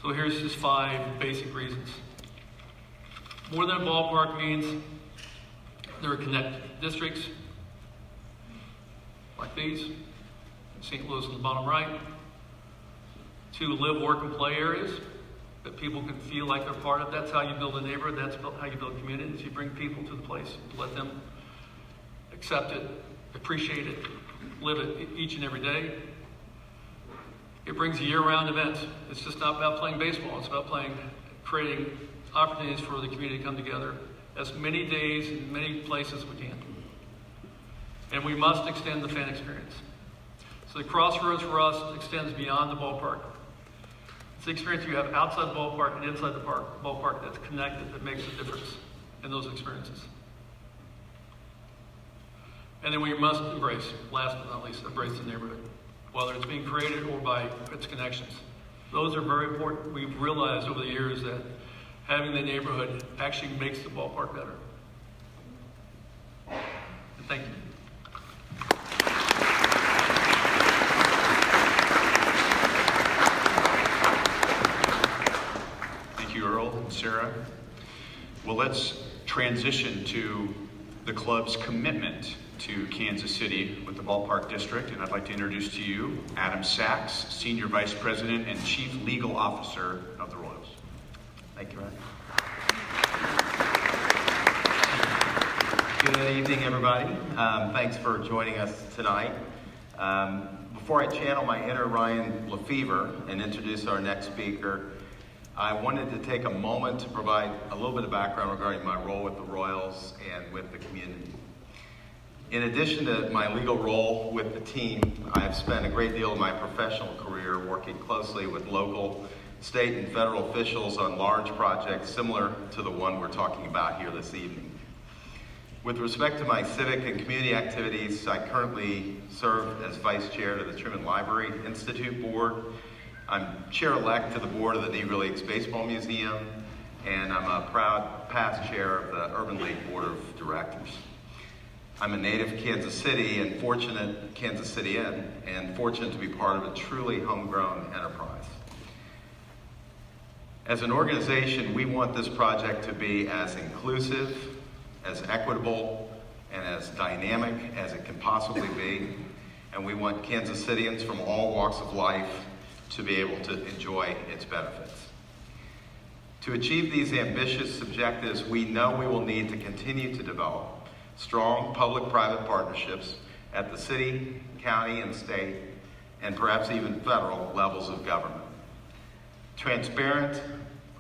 So here's just 5 basic reasons. More than a ballpark means there are connected districts like these, St. Louis in the bottom right, 2 live, work, and play areas that people can feel like they're part of. That's how you build a neighborhood. That's how you build communities. You bring people to the place, let them accept it, appreciate it, live it each and every day. It brings year-round events. It's just not about playing baseball. It's about creating opportunities for the community to come together as many days and many places we can. And we must extend the fan experience. So the Crossroads for us extends beyond the ballpark. It's the experience you have outside the ballpark and inside the ballpark that's connected, that makes a difference in those experiences. And then we must embrace, last but not least, embrace the neighborhood, whether it's being created or by its connections. Those are very important. We've realized over the years that having the neighborhood actually makes the ballpark better. And thank you. Thank you, Earl and Sarah. Well, let's transition to the club's commitment to Kansas City with the Ballpark District, and I'd like to introduce to you Adam Sachs, Senior Vice President and Chief Legal Officer of the Royals. Thank you, Ryan. Good evening, everybody. Thanks for joining us tonight. Before I channel my inner Ryan Lefevre and introduce our next speaker, I wanted to take a moment to provide a little bit of background regarding my role with the Royals and with the community. In addition to my legal role with the team, I have spent a great deal of my professional career working closely with local, state, and federal officials on large projects similar to the one we're talking about here this evening. With respect to my civic and community activities, I currently serve as Vice Chair to the Truman Library Institute Board. I'm Chair-elect to the board of the Negro Leagues Baseball Museum, and I'm a proud past chair of the Urban League Board of Directors. I'm a native of Kansas City and fortunate to be part of a truly homegrown enterprise. As an organization, we want this project to be as inclusive, as equitable, and as dynamic as it can possibly be. And we want Kansas Cityans from all walks of life to be able to enjoy its benefits. To achieve these ambitious objectives, we know we will need to continue to develop strong public-private partnerships at the city, county, and state, and perhaps even federal levels of government. Transparent,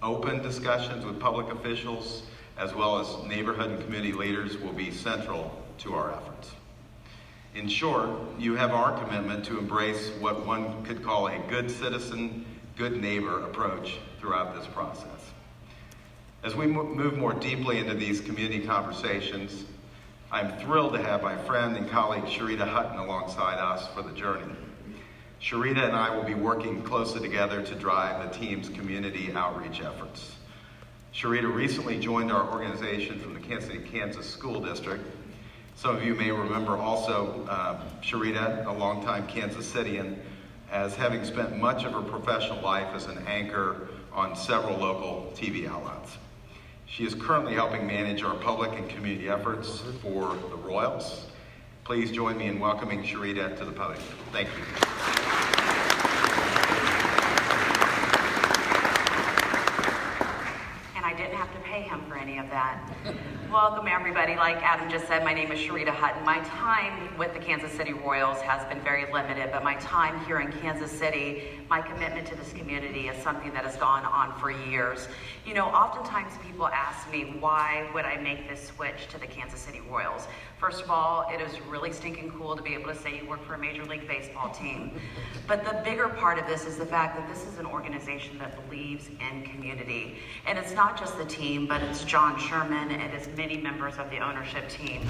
open discussions with public officials, as well as neighborhood and community leaders, will be central to our efforts. In short, you have our commitment to embrace what one could call a good citizen, good neighbor approach throughout this process. As we move more deeply into these community conversations, I'm thrilled to have my friend and colleague Sharita Hutton alongside us for the journey. Sharita and I will be working closely together to drive the team's community outreach efforts. Sharita recently joined our organization from the Kansas City, Kansas School District. Some of you may remember also Sharita, a longtime Kansas Cityan, as having spent much of her professional life as an anchor on several local TV outlets. She is currently helping manage our public and community efforts for the Royals. Please join me in welcoming Sharita to the podium. Thank you. And I didn't have to pay him for any of that. Welcome, everybody. Like Adam just said, my name is Sharita Hutton. My time with the Kansas City Royals has been very limited, but my time here in Kansas City, my commitment to this community is something that has gone on for years. You know, oftentimes people ask me, why would I make this switch to the Kansas City Royals? First of all, it is really stinking cool to be able to say you work for a Major League Baseball team. But the bigger part of this is the fact that this is an organization that believes in community. And it's not just the team, but it's John Sherman and his many members of the ownership team.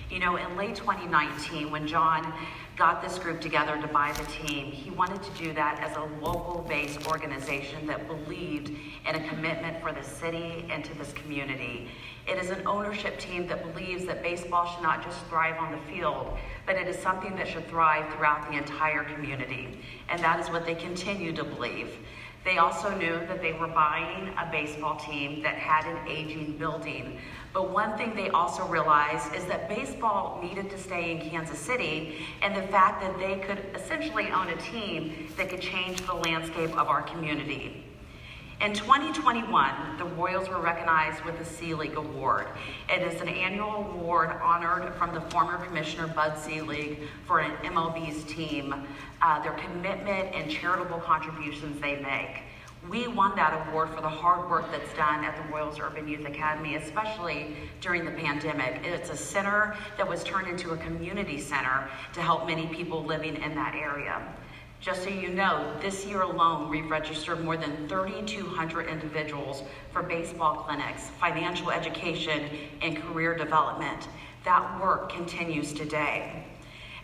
You know, in late 2019, when John got this group together to buy the team, he wanted to do that as a local-based organization that believed in a commitment for the city and to this community. It is an ownership team that believes that baseball should not just thrive on the field, but it is something that should thrive throughout the entire community. And that is what they continue to believe. They also knew that they were buying a baseball team that had an aging building. But one thing they also realized is that baseball needed to stay in Kansas City, and the fact that they could essentially own a team that could change the landscape of our community. In 2021, the Royals were recognized with the C-League Award. It is an annual award honored from the former Commissioner Bud Selig for an MLB's team, their commitment and charitable contributions they make. We won that award for the hard work that's done at the Royals Urban Youth Academy, especially during the pandemic. It's a center that was turned into a community center to help many people living in that area. Just so you know, this year alone, we've registered more than 3,200 individuals for baseball clinics, financial education, and career development. That work continues today.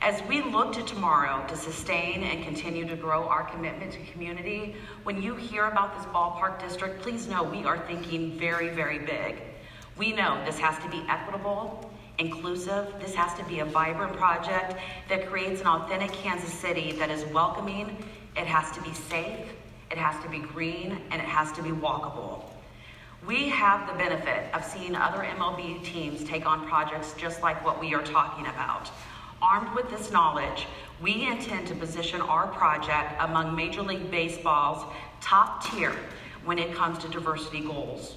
As we look to tomorrow to sustain and continue to grow our commitment to community, when you hear about this ballpark district, please know we are thinking very, very big. We know this has to be equitable, inclusive. This has to be a vibrant project that creates an authentic Kansas City that is welcoming. It has to be safe, it has to be green, and it has to be walkable. We have the benefit of seeing other MLB teams take on projects just like what we are talking about. Armed with this knowledge, we intend to position our project among Major League Baseball's top tier when it comes to diversity goals.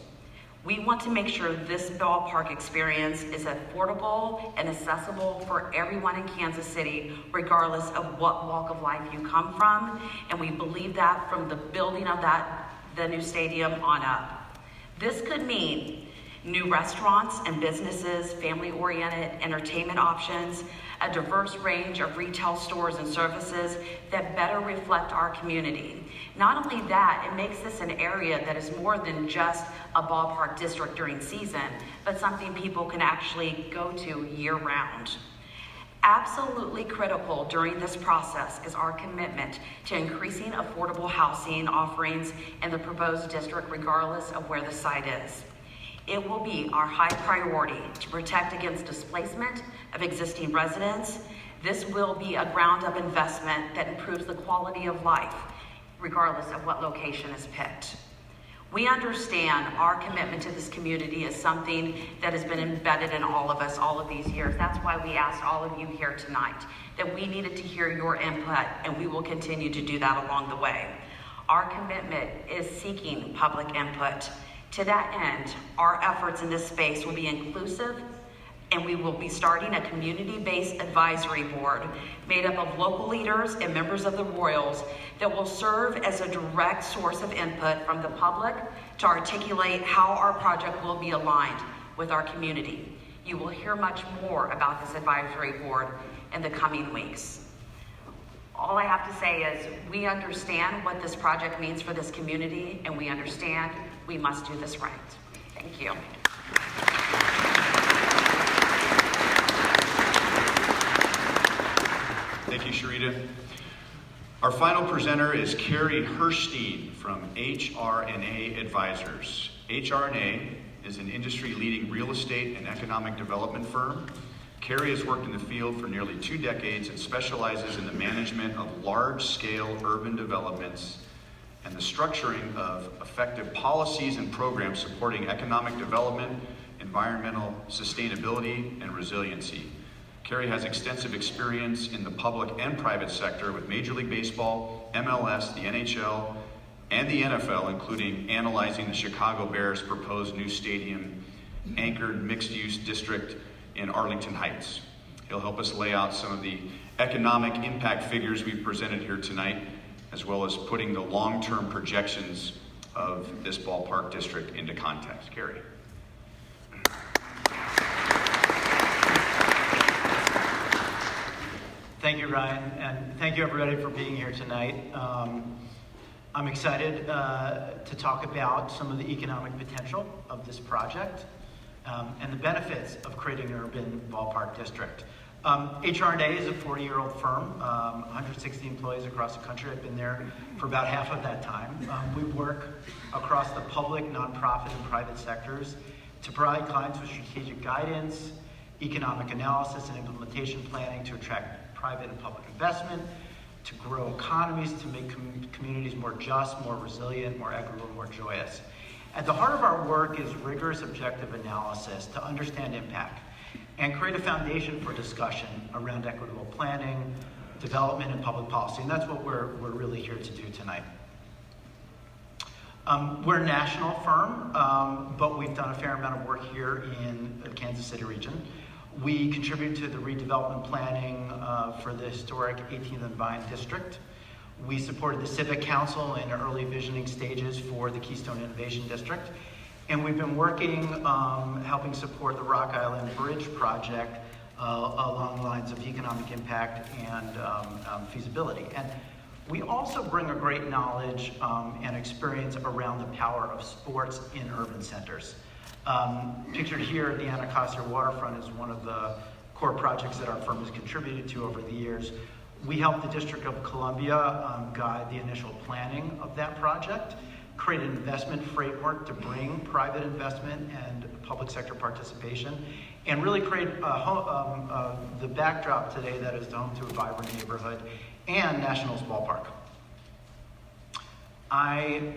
We want to make sure this ballpark experience is affordable and accessible for everyone in Kansas City, regardless of what walk of life you come from. And we believe that from the building of the new stadium on up. This could mean new restaurants and businesses, family-oriented entertainment options, a diverse range of retail stores and services that better reflect our community. Not only that, it makes this an area that is more than just a ballpark district during season, but something people can actually go to year-round. Absolutely critical during this process is our commitment to increasing affordable housing offerings in the proposed district, regardless of where the site is. It will be our high priority to protect against displacement of existing residents. This will be a ground-up investment that improves the quality of life, regardless of what location is picked. We understand our commitment to this community is something that has been embedded in all of us all of these years. That's why we asked all of you here tonight that we needed to hear your input, and we will continue to do that along the way. Our commitment is seeking public input. To that end, our efforts in this space will be inclusive, and we will be starting a community-based advisory board made up of local leaders and members of the Royals that will serve as a direct source of input from the public to articulate how our project will be aligned with our community. You will hear much more about this advisory board in the coming weeks. All I have to say is we understand what this project means for this community, and we understand we must do this right. Thank you. Thank you, Sharita. Our final presenter is Carrie Herstein from HR&A Advisors. HR&A is an industry-leading real estate and economic development firm. Carrie has worked in the field for nearly 2 decades and specializes in the management of large-scale urban developments and the structuring of effective policies and programs supporting economic development, environmental sustainability, and resiliency. Carrie has extensive experience in the public and private sector with Major League Baseball, MLS, the NHL, and the NFL, including analyzing the Chicago Bears' proposed new stadium anchored mixed-use district in Arlington Heights. He'll help us lay out some of the economic impact figures we've presented here tonight, as well as putting the long-term projections of this ballpark district into context. Carrie. Thank you, Ryan, and thank you everybody for being here tonight. I'm excited to talk about some of the economic potential of this project and the benefits of creating an urban ballpark district. HR&A is a 40-year-old firm, 160 employees across the country. I've been there for about half of that time. We work across the public, nonprofit, and private sectors to provide clients with strategic guidance, economic analysis, and implementation planning to attract private and public investment, to grow economies, to make communities more just, more resilient, more equitable, more joyous. At the heart of our work is rigorous objective analysis to understand impact and create a foundation for discussion around equitable planning, development, and public policy. And that's what we're really here to do tonight. We're a national firm, but we've done a fair amount of work here in the Kansas City region. We contribute to the redevelopment planning for the historic 18th and Vine District. We supported the Civic Council in early visioning stages for the Keystone Innovation District. And we've been working, helping support the Rock Island Bridge project along the lines of economic impact and feasibility. And we also bring a great knowledge and experience around the power of sports in urban centers. Pictured here, the Anacostia waterfront is one of the core projects that our firm has contributed to over the years. We helped the District of Columbia guide the initial planning of that project, create an investment framework to bring private investment and public sector participation, and really create the backdrop today that is home to a vibrant neighborhood and Nationals ballpark. I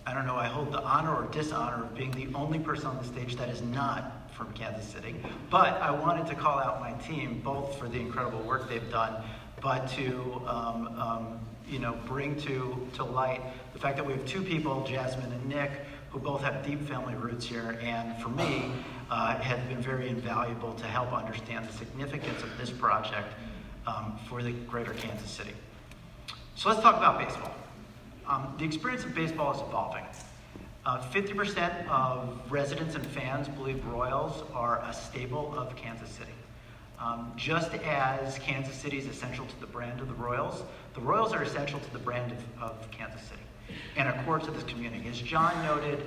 don't know, I hold the honor or dishonor of being the only person on the stage that is not from Kansas City, but I wanted to call out my team, both for the incredible work they've done, but to bring to light the fact that we have two people, Jasmine and Nick, who both have deep family roots here, and for me, have been very invaluable to help understand the significance of this project for the greater Kansas City. So let's talk about baseball. The experience of baseball is evolving. 50% of residents and fans believe Royals are a staple of Kansas City. Just as Kansas City is essential to the brand of the Royals are essential to the brand of Kansas City and are core to this community. As John noted,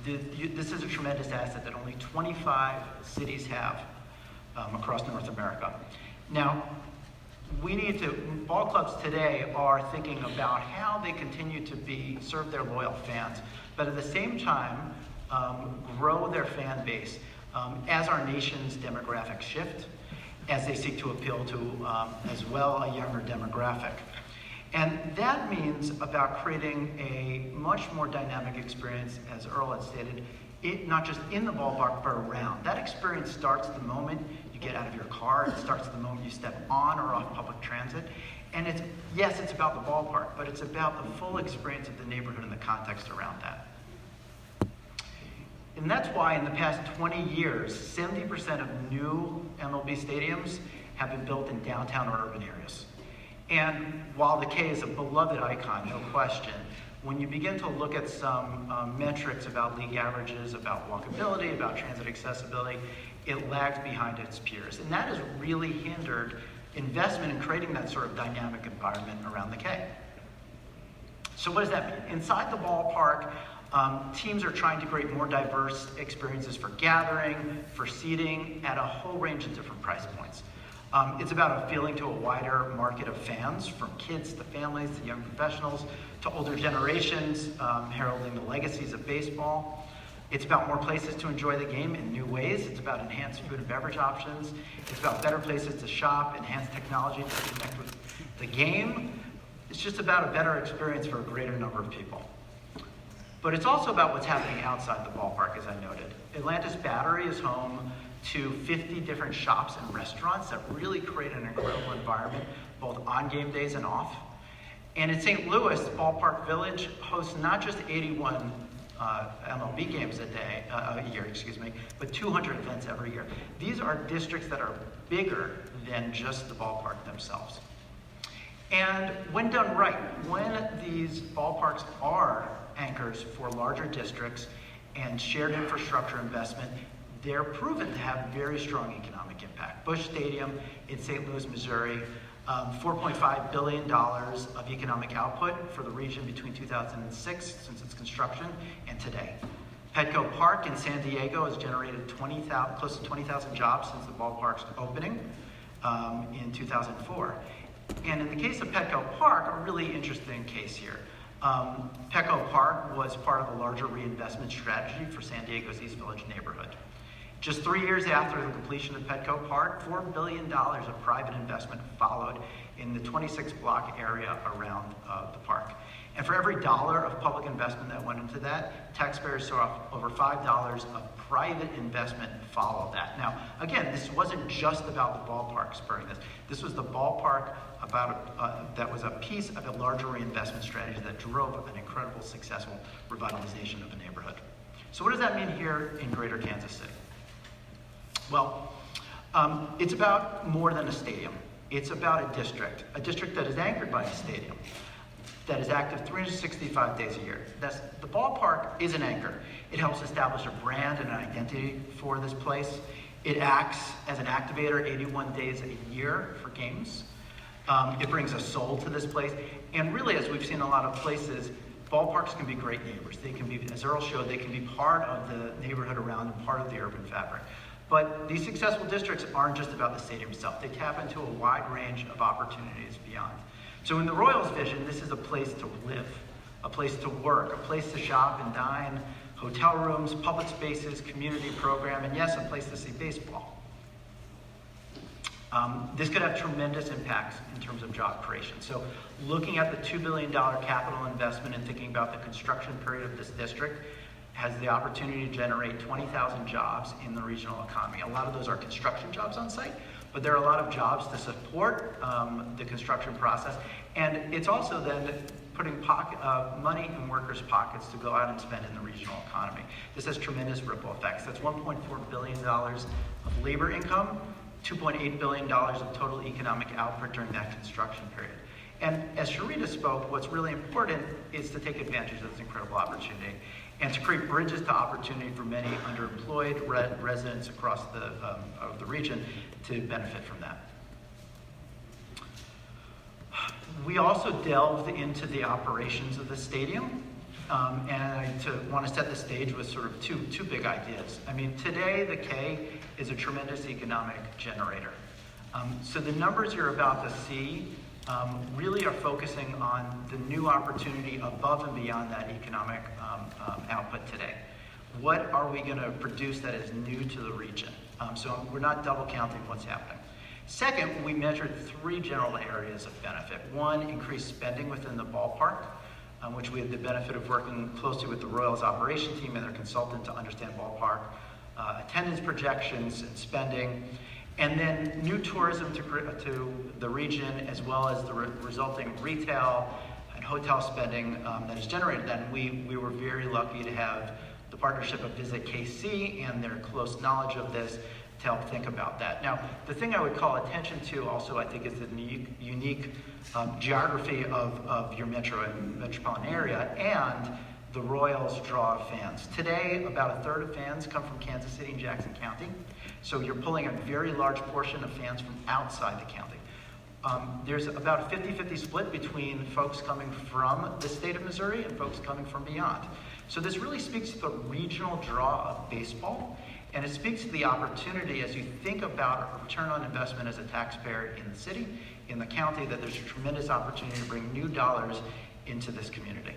this is a tremendous asset that only 25 cities have across North America. Now, ball clubs today are thinking about how they continue to serve their loyal fans, but at the same time, grow their fan base as our nation's demographics shift, as they seek to appeal to, as well, a younger demographic. And that means about creating a much more dynamic experience, as Earl had stated, not just in the ballpark, but around. That experience starts the moment you get out of your car. It starts the moment you step on or off public transit. And it's about the ballpark, but it's about the full experience of the neighborhood and the context around that. And that's why in the past 20 years, 70% of new MLB stadiums have been built in downtown or urban areas. And while the K is a beloved icon, no question, when you begin to look at some metrics about league averages, about walkability, about transit accessibility, it lags behind its peers. And that has really hindered investment in creating that sort of dynamic environment around the K. So what does that mean? Inside the ballpark, teams are trying to create more diverse experiences for gathering, for seating, at a whole range of different price points. It's about appealing to a wider market of fans, from kids to families to young professionals to older generations, heralding the legacies of baseball. It's about more places to enjoy the game in new ways. It's about enhanced food and beverage options. It's about better places to shop, enhanced technology to connect with the game. It's just about a better experience for a greater number of people. But it's also about what's happening outside the ballpark, as I noted. Atlantis Battery is home to 50 different shops and restaurants that really create an incredible environment, both on game days and off. And in St. Louis, Ballpark Village hosts not just 81 MLB games a year, but 200 events every year. These are districts that are bigger than just the ballpark themselves. And when done right, when these ballparks are anchors for larger districts and shared infrastructure investment, they're proven to have very strong economic impact. Busch Stadium in St. Louis, Missouri, $4.5 billion of economic output for the region between 2006, since its construction, and today. Petco Park in San Diego has generated close to 20,000 jobs since the ballpark's opening in 2004. And in the case of Petco Park, a really interesting case here. Petco Park was part of a larger reinvestment strategy for San Diego's East Village neighborhood. Just 3 years after the completion of Petco Park, $4 billion of private investment followed in the 26-block area around the park. And for every dollar of public investment that went into that, taxpayers saw over $5 of private investment follow that. Now, again, this wasn't just about the ballpark spurring this. This was the ballpark that was a piece of a larger reinvestment strategy that drove an incredible, successful revitalization of a neighborhood. So what does that mean here in Greater Kansas City? Well, it's about more than a stadium. It's about a district that is anchored by a stadium, that is active 365 days a year. The ballpark is an anchor. It helps establish a brand and an identity for this place. It acts as an activator 81 days a year for games. It brings a soul to this place. And really, as we've seen in a lot of places, ballparks can be great neighbors. They can be, as Earl showed, they can be part of the neighborhood around and part of the urban fabric. But these successful districts aren't just about the stadium itself. They tap into a wide range of opportunities beyond. So in the Royals' vision, this is a place to live, a place to work, a place to shop and dine, hotel rooms, public spaces, community program, and yes, a place to see baseball. This could have tremendous impacts in terms of job creation. So looking at the $2 billion capital investment and thinking about the construction period of this district has the opportunity to generate 20,000 jobs in the regional economy. A lot of those are construction jobs on site, but there are a lot of jobs to support the construction process. And it's also then putting money in workers' pockets to go out and spend in the regional economy. This has tremendous ripple effects. That's $1.4 billion of labor income, $2.8 billion of total economic output during that construction period. And as Sharita spoke, what's really important is to take advantage of this incredible opportunity and to create bridges to opportunity for many underemployed residents across the region to benefit from that. We also delved into the operations of the stadium, and I want to set the stage with sort of two big ideas. I mean, today the K is a tremendous economic generator. So the numbers you're about to see really are focusing on the new opportunity above and beyond that economic output today. What are we going to produce that is new to the region? So we're not double counting what's happening. Second, we measured 3 general areas of benefit. One, increased spending within the ballpark, which we had the benefit of working closely with the Royals operation team and their consultant to understand ballpark attendance projections and spending. And then new tourism to the region, as well as the resulting retail and hotel spending that is generated. Then we were very lucky to have the partnership of Visit KC and their close knowledge of this to help think about that. Now, the thing I would call attention to also, I think, is the unique geography of your metropolitan area and the Royals' draw of fans. Today, about a third of fans come from Kansas City and Jackson County. So you're pulling a very large portion of fans from outside the county. There's about a 50-50 split between folks coming from the state of Missouri and folks coming from beyond. So this really speaks to the regional draw of baseball, and it speaks to the opportunity as you think about a return on investment as a taxpayer in the city, in the county, that there's a tremendous opportunity to bring new dollars into this community.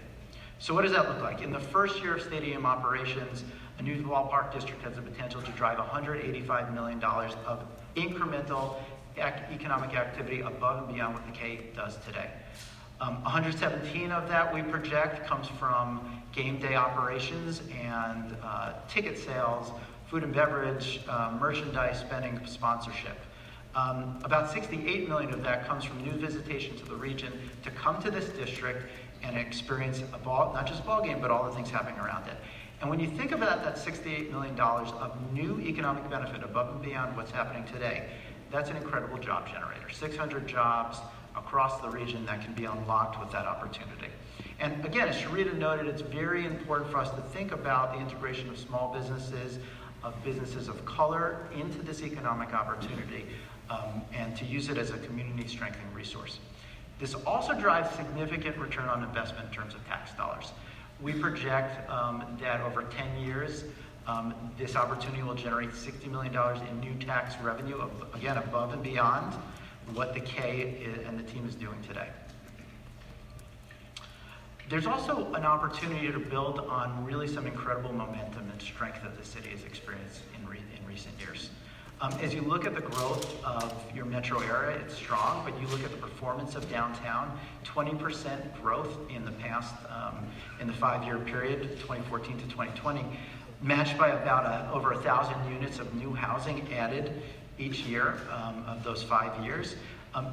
So what does that look like? In the first year of stadium operations, a new ballpark district has the potential to drive $185 million of incremental economic activity above and beyond what the K does today. 117 of that we project comes from game day operations and ticket sales, food and beverage, merchandise spending, sponsorship. About 68 million of that comes from new visitation to the region to come to this district and experience not just a ball game, but all the things happening around it. And when you think about that $68 million of new economic benefit above and beyond what's happening today, that's an incredible job generator. 600 jobs across the region that can be unlocked with that opportunity. And again, as Sharita noted, it's very important for us to think about the integration of small businesses, of businesses of color into this economic opportunity, and to use it as a community strengthening resource. This also drives significant return on investment in terms of tax dollars. We project that over 10 years, this opportunity will generate $60 million in new tax revenue, again, above and beyond what the K and the team is doing today. There's also an opportunity to build on really some incredible momentum and strength that the city has experienced in recent years. As you look at the growth of your metro area, it's strong, but you look at the performance of downtown, 20% growth in the past, in the 5-year period, 2014 to 2020, matched by about over 1,000 units of new housing added each year of those 5 years.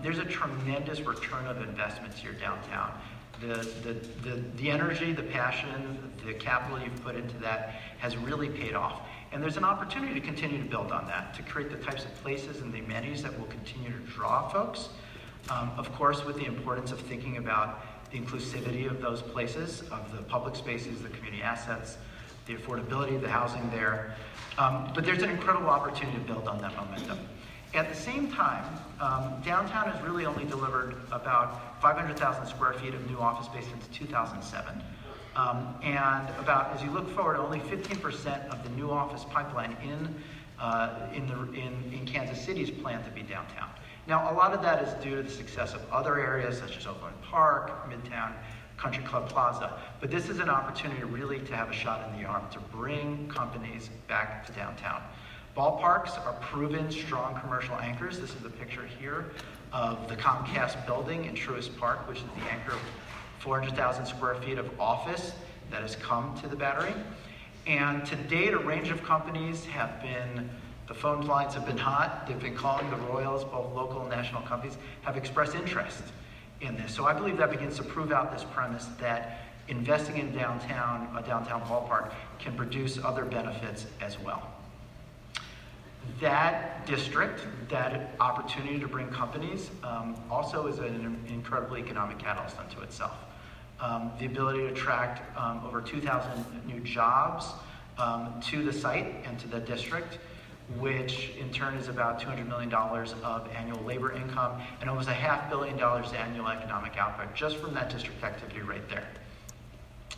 There's a tremendous return of investments here downtown. The energy, the passion, the capital you've put into that has really paid off. And there's an opportunity to continue to build on that, to create the types of places and the amenities that will continue to draw folks. Of course, with the importance of thinking about the inclusivity of those places, of the public spaces, the community assets, the affordability of the housing there. But there's an incredible opportunity to build on that momentum. At the same time, downtown has really only delivered about 500,000 square feet of new office space since 2007. And about, as you look forward, only 15% of the new office pipeline in Kansas City is planned to be downtown. Now, a lot of that is due to the success of other areas such as Oakland Park, Midtown, Country Club Plaza. But this is an opportunity really to have a shot in the arm, to bring companies back to downtown. Ballparks are proven strong commercial anchors. This is a picture here of the Comcast building in Truist Park, which is the anchor of 400,000 square feet of office that has come to the Battery. And to date, a range of companies have been, the phone lines have been hot. They've been calling the Royals, both local and national companies, have expressed interest in this. So I believe that begins to prove out this premise that investing in downtown, a downtown ballpark, can produce other benefits as well. That district, that opportunity to bring companies, also is an incredible economic catalyst unto itself. The ability to attract over 2,000 new jobs to the site and to the district, which in turn is about $200 million of annual labor income and almost $500 million annual economic output just from that district activity right there.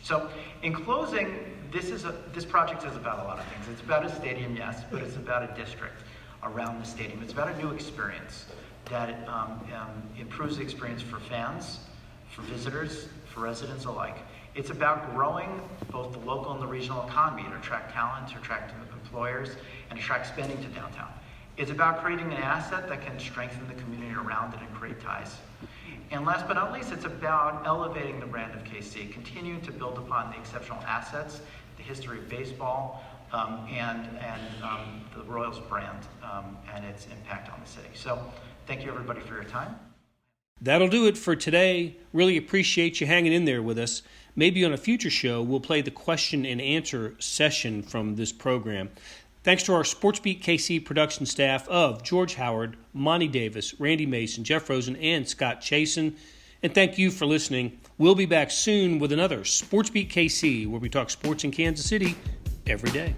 So in closing, this project is about a lot of things. It's about a stadium, yes, but it's about a district around the stadium. It's about a new experience that improves the experience for fans, for visitors, for residents alike. It's about growing both the local and the regional economy to attract talent, to attract employers, and attract spending to downtown. It's about creating an asset that can strengthen the community around it and create ties. And last but not least, it's about elevating the brand of KC, continuing to build upon the exceptional assets, the history of baseball, and the Royals brand and its impact on the city. So thank you everybody for your time. That'll do it for today. Really appreciate you hanging in there with us. Maybe on a future show, we'll play the question and answer session from this program. Thanks to our SportsBeat KC production staff of George Howard, Monty Davis, Randy Mason, Jeff Rosen, and Scott Chasen. And thank you for listening. We'll be back soon with another SportsBeat KC, where we talk sports in Kansas City every day.